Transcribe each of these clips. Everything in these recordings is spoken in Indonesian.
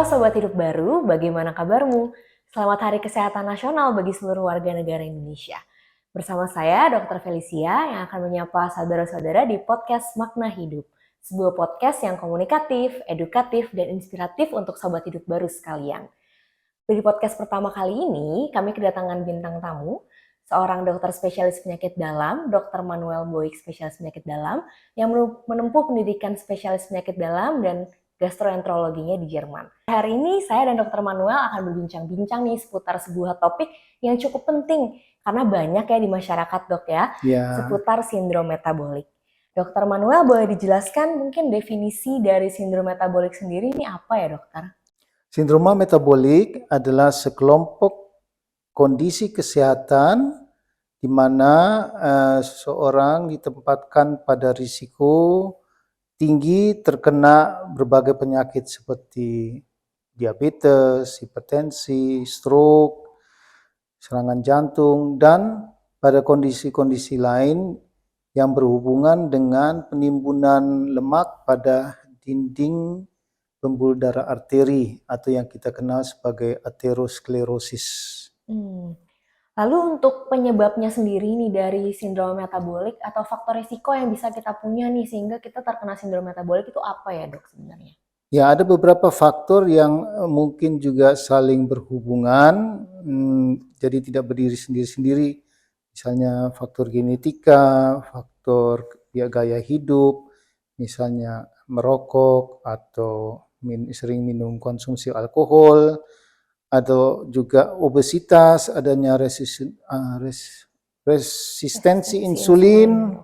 Sobat Hidup Baru, bagaimana kabarmu? Selamat Hari Kesehatan Nasional bagi seluruh warga negara Indonesia. Bersama saya, Dr. Felicia, yang akan menyapa saudara-saudara di podcast Makna Hidup. Sebuah podcast yang komunikatif, edukatif, dan inspiratif untuk Sobat Hidup Baru sekalian. Di podcast pertama kali ini, kami kedatangan bintang tamu, seorang dokter spesialis penyakit dalam, Dr. Manuel Boyk, spesialis penyakit dalam, yang menempuh pendidikan spesialis penyakit dalam dan gastroenterologinya di Jerman. Hari ini saya dan Dr. Manuel akan berbincang-bincang nih seputar sebuah topik yang cukup penting, karena banyak ya di masyarakat dok ya, seputar sindrom metabolik. Dr. Manuel boleh dijelaskan mungkin definisi dari sindrom metabolik sendiri ini apa ya dokter? Sindroma metabolik adalah sekelompok kondisi kesehatan di mana seseorang ditempatkan pada risiko tinggi terkena berbagai penyakit seperti diabetes, hipertensi, stroke, serangan jantung, dan pada kondisi-kondisi lain yang berhubungan dengan penimbunan lemak pada dinding pembuluh darah arteri atau yang kita kenal sebagai aterosklerosis. Lalu untuk penyebabnya sendiri nih dari sindrom metabolik atau faktor risiko yang bisa kita punya nih sehingga kita terkena sindrom metabolik itu apa ya dok sebenarnya? Ya, ada beberapa faktor yang mungkin juga saling berhubungan, jadi tidak berdiri sendiri-sendiri. Misalnya faktor genetika, faktor gaya hidup, misalnya merokok atau sering minum konsumsi alkohol, atau juga obesitas, adanya resistensi insulin,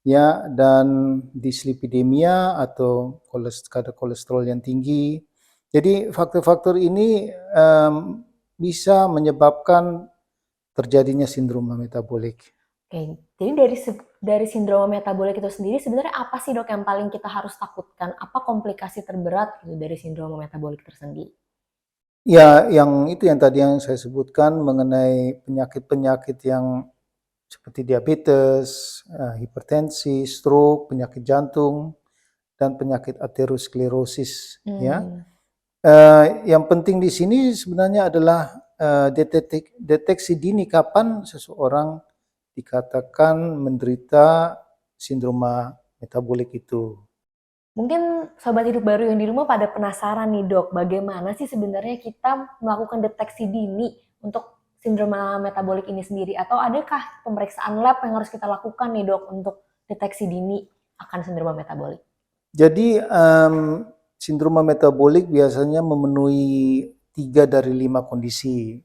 ya, dan dislipidemia atau kadar kolesterol yang tinggi. Jadi faktor-faktor ini bisa menyebabkan terjadinya sindrom metabolik. Oke, jadi dari sindrom metabolik itu sendiri sebenarnya apa sih dok yang paling kita harus takutkan? Apa komplikasi terberat gitu dari sindrom metabolik tersendiri? Ya, yang tadi yang saya sebutkan mengenai penyakit-penyakit yang seperti diabetes, hipertensi, stroke, penyakit jantung, dan penyakit aterosklerosis. Ya, yang penting di sini sebenarnya adalah deteksi dini kapan seseorang dikatakan menderita sindroma metabolik itu. Mungkin sobat hidup baru yang di rumah pada penasaran nih dok, bagaimana sih sebenarnya kita melakukan deteksi dini untuk sindroma metabolik ini sendiri? Atau adakah pemeriksaan lab yang harus kita lakukan nih dok untuk deteksi dini akan sindroma metabolik? Jadi sindroma metabolik biasanya memenuhi 3 dari 5 kondisi.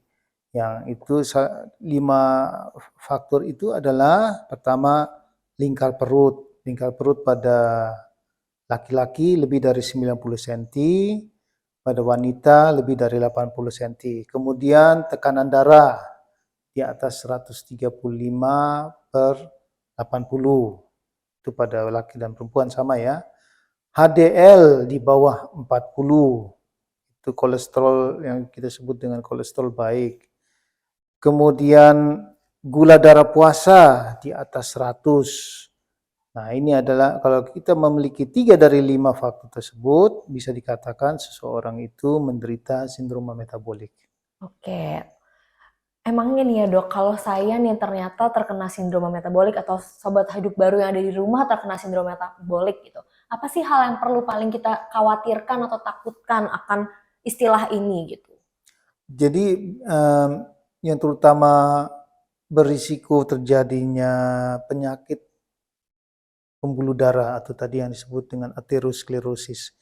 Yang itu 5 faktor itu adalah pertama lingkar perut. Lingkar perut pada laki-laki lebih dari 90 cm, pada wanita lebih dari 80 cm. Kemudian tekanan darah di atas 135/80. Itu pada laki dan perempuan sama ya. HDL di bawah 40, itu kolesterol yang kita sebut dengan kolesterol baik. Kemudian gula darah puasa di atas 100. Nah, ini adalah kalau kita memiliki 3 dari 5 faktor tersebut, bisa dikatakan seseorang itu menderita sindroma metabolik. Oke, emangnya nih ya dok, kalau saya nih ternyata terkena sindroma metabolik atau sobat hidup baru yang ada di rumah terkena sindroma metabolik gitu, apa sih hal yang perlu paling kita khawatirkan atau takutkan akan istilah ini gitu? Jadi yang terutama berisiko terjadinya penyakit pembuluh darah atau tadi yang disebut dengan aterosklerosis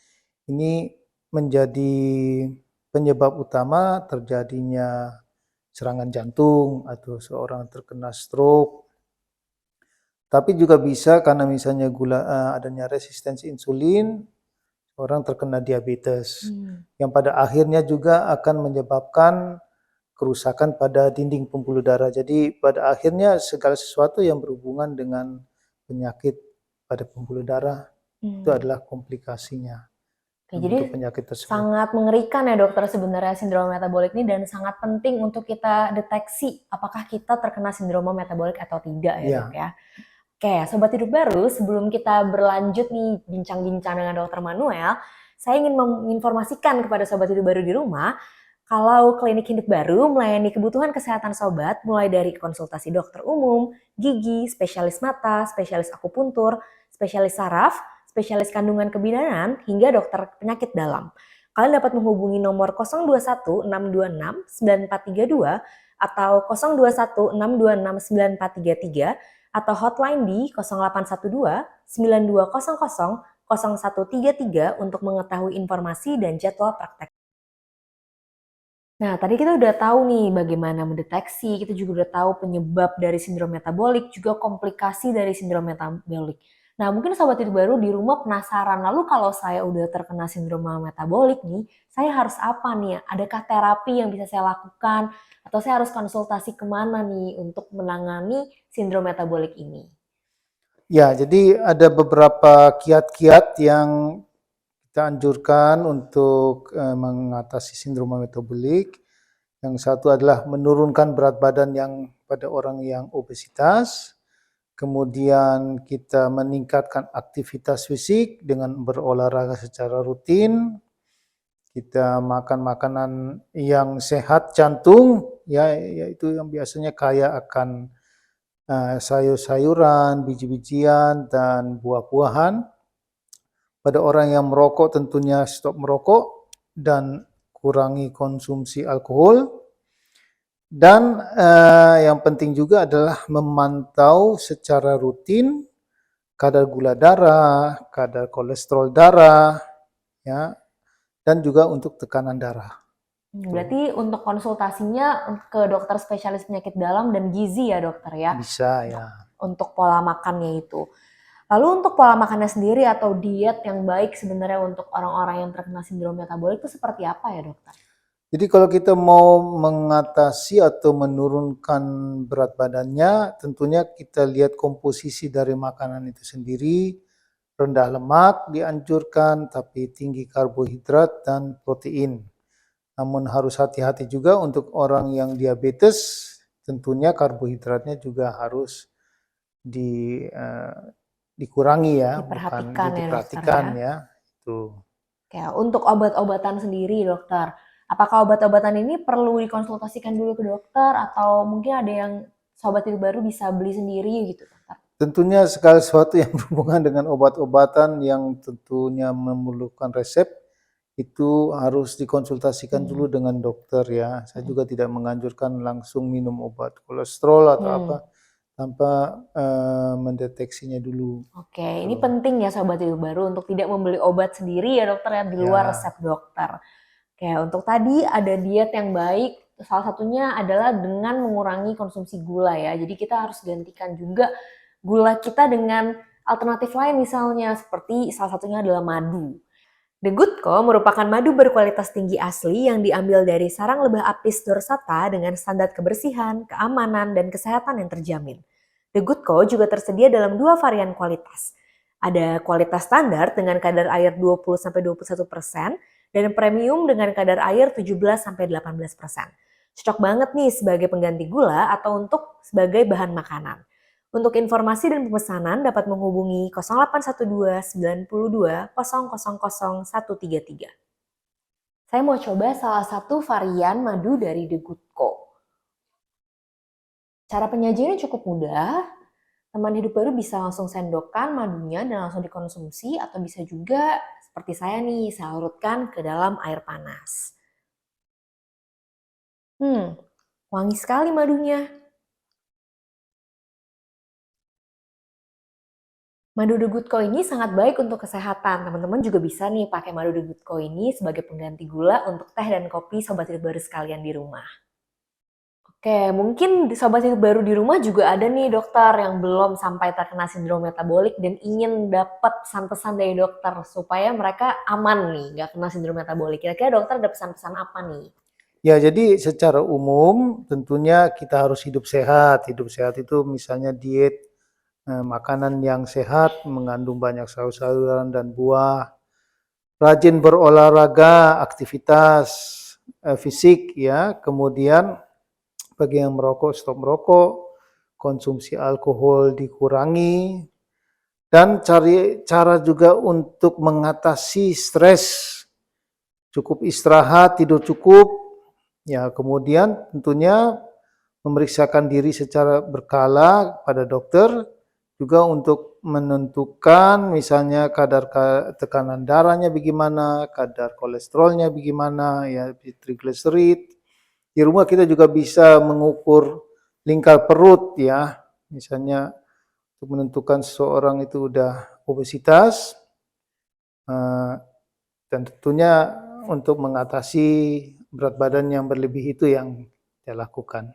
ini menjadi penyebab utama terjadinya serangan jantung atau seorang terkena stroke. Tapi juga bisa karena misalnya adanya resistensi insulin, orang terkena diabetes, yang pada akhirnya juga akan menyebabkan kerusakan pada dinding pembuluh darah. Jadi pada akhirnya segala sesuatu yang berhubungan dengan penyakit pada pembuluh darah itu adalah komplikasinya. Oke, jadi penyakit tersebut sangat mengerikan ya dokter sebenarnya sindrom metabolik ini dan sangat penting untuk kita deteksi apakah kita terkena sindrom metabolik atau tidak ya dok ya. Oke, sobat hidup baru, sebelum kita berlanjut nih bincang-bincang dengan dokter Manuel, Saya ingin menginformasikan kepada Sobat Hidup Baru di rumah, kalau Klinik Hidup Baru melayani kebutuhan kesehatan sobat mulai dari konsultasi dokter umum, gigi, spesialis mata, spesialis akupuntur, spesialis saraf, spesialis kandungan kebidanan, hingga dokter penyakit dalam. Kalian dapat menghubungi nomor 021 626 9432 atau 021 626 9433 atau hotline di 0812 9200 0133 untuk mengetahui informasi dan jadwal praktek. Nah, tadi kita udah tahu nih bagaimana mendeteksi, kita juga udah tahu penyebab dari sindrom metabolik, juga komplikasi dari sindrom metabolik. Nah, mungkin Sobat Hidup Baru di rumah penasaran, lalu kalau saya udah terkena sindrom metabolik nih, saya harus apa nih? Adakah terapi yang bisa saya lakukan? Atau saya harus konsultasi kemana nih untuk menangani sindrom metabolik ini? Ya, jadi ada beberapa kiat-kiat yang kita anjurkan untuk mengatasi sindrom metabolik. Yang satu adalah menurunkan berat badan yang pada orang yang obesitas. Kemudian kita meningkatkan aktivitas fisik dengan berolahraga secara rutin. Kita makan makanan yang sehat jantung, ya, yaitu yang biasanya kaya akan sayur-sayuran, biji-bijian, dan buah-buahan. Pada orang yang merokok tentunya stop merokok dan kurangi konsumsi alkohol. Dan yang penting juga adalah memantau secara rutin kadar gula darah, kadar kolesterol darah, ya, dan juga untuk tekanan darah. Berarti untuk konsultasinya ke dokter spesialis penyakit dalam dan gizi ya dokter ya? Bisa ya. Untuk pola makannya itu. Lalu untuk pola makannya sendiri atau diet yang baik sebenarnya untuk orang-orang yang terkena sindrom metabolik itu seperti apa ya dokter? Jadi kalau kita mau mengatasi atau menurunkan berat badannya, tentunya kita lihat komposisi dari makanan itu sendiri. Rendah lemak dianjurkan, tapi tinggi karbohidrat dan protein. Namun harus hati-hati juga untuk orang yang diabetes, tentunya karbohidratnya juga harus dikurangi ya, bukan Diperhatikan ya dokter diperhatikan ya. ya. Itu. Kayak untuk obat-obatan sendiri dokter, apakah obat-obatan ini perlu dikonsultasikan dulu ke dokter atau mungkin ada yang Sobat Hidup Baru bisa beli sendiri gitu dokter? Tentunya segala sesuatu yang berhubungan dengan obat-obatan yang tentunya memerlukan resep, itu harus dikonsultasikan dulu dengan dokter ya. Saya juga tidak menganjurkan langsung minum obat kolesterol atau apa tanpa mendeteksinya dulu. Oke, ini penting ya Sobat Hidup Baru untuk tidak membeli obat sendiri ya dokter ya di luar Ya. resep dokter. Oke, untuk tadi ada diet yang baik, salah satunya adalah dengan mengurangi konsumsi gula ya. Jadi kita harus gantikan juga gula kita dengan alternatif lain misalnya seperti salah satunya adalah madu. The Good Co merupakan madu berkualitas tinggi asli yang diambil dari sarang lebah apis dorsata dengan standar kebersihan, keamanan, dan kesehatan yang terjamin. The Good Co juga tersedia dalam 2 varian kualitas. Ada kualitas standar dengan kadar air 20-21% dan premium dengan kadar air 17-18%. Cocok banget nih sebagai pengganti gula atau untuk sebagai bahan makanan. Untuk informasi dan pemesanan dapat menghubungi 0812 92 000 133. Saya mau coba salah satu varian madu dari The Good Co. Cara penyajiannya cukup mudah. Teman hidup baru bisa langsung sendokkan madunya dan langsung dikonsumsi atau bisa juga seperti saya nih, saya larutkan ke dalam air panas. Wangi sekali madunya. Madu The Good Co ini sangat baik untuk kesehatan. Teman-teman juga bisa nih pakai madu The Good Co ini sebagai pengganti gula untuk teh dan kopi Sobat Hidup Baru sekalian di rumah. Oke, mungkin Sobat Hidup Baru di rumah juga ada nih dokter yang belum sampai terkena sindrom metabolik dan ingin dapat pesan-pesan dari dokter supaya mereka aman nih, nggak kena sindrom metabolik. Kira-kira dokter ada pesan-pesan apa nih? Ya, jadi secara umum tentunya kita harus hidup sehat. Hidup sehat itu misalnya diet makanan yang sehat, mengandung banyak sayur-sayuran dan buah, rajin berolahraga, aktivitas fisik ya, kemudian bagi yang merokok stop merokok, konsumsi alkohol dikurangi, Dan cari cara juga untuk mengatasi stres. Cukup istirahat, tidur cukup, ya kemudian tentunya memeriksakan diri secara berkala pada dokter, juga untuk menentukan misalnya kadar tekanan darahnya bagaimana, kadar kolesterolnya bagaimana, ya trigliserid. Di rumah kita juga bisa mengukur lingkar perut ya, misalnya untuk menentukan seseorang itu udah obesitas, dan tentunya untuk mengatasi berat badan yang berlebih itu yang saya lakukan.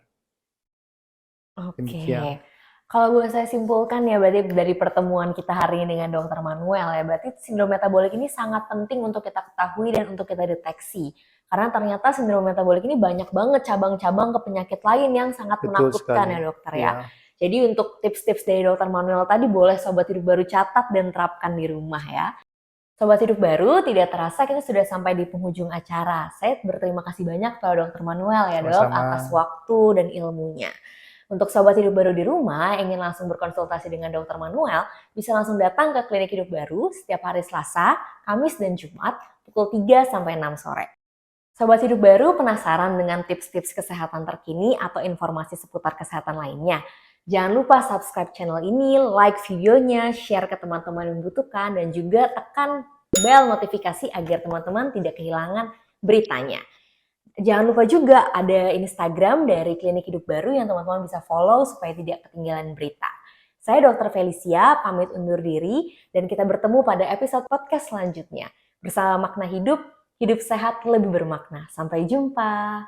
Oke. Demikian. Kalau boleh saya simpulkan ya berarti dari pertemuan kita hari ini dengan Dokter Manuel ya, berarti sindrom metabolik ini sangat penting untuk kita ketahui dan untuk kita deteksi. Karena ternyata sindrom metabolik ini banyak banget cabang-cabang ke penyakit lain yang sangat Betul menakutkan sekali. ya dokter ya. Ya, Jadi untuk tips-tips dari Dokter Manuel tadi boleh Sobat Hidup Baru catat dan terapkan di rumah ya. Sobat Hidup Baru, tidak terasa kita sudah sampai di penghujung acara. Saya berterima kasih banyak kepada Dokter Manuel ya dok sama-sama. atas waktu dan ilmunya. Untuk Sobat Hidup Baru di rumah, ingin langsung berkonsultasi dengan Dokter Manuel, bisa langsung datang ke Klinik Hidup Baru setiap hari Selasa, Kamis, dan Jumat pukul 3 sampai 6 sore. Sobat Hidup Baru penasaran dengan tips-tips kesehatan terkini atau informasi seputar kesehatan lainnya? Jangan lupa subscribe channel ini, like videonya, share ke teman-teman yang membutuhkan, dan juga tekan bel notifikasi agar teman-teman tidak kehilangan beritanya. Jangan lupa juga ada Instagram dari Klinik Hidup Baru yang teman-teman bisa follow supaya tidak ketinggalan berita. Saya Dr. Felicia, pamit undur diri dan kita bertemu pada episode podcast selanjutnya. Bersama Makna Hidup, hidup sehat lebih bermakna. Sampai jumpa.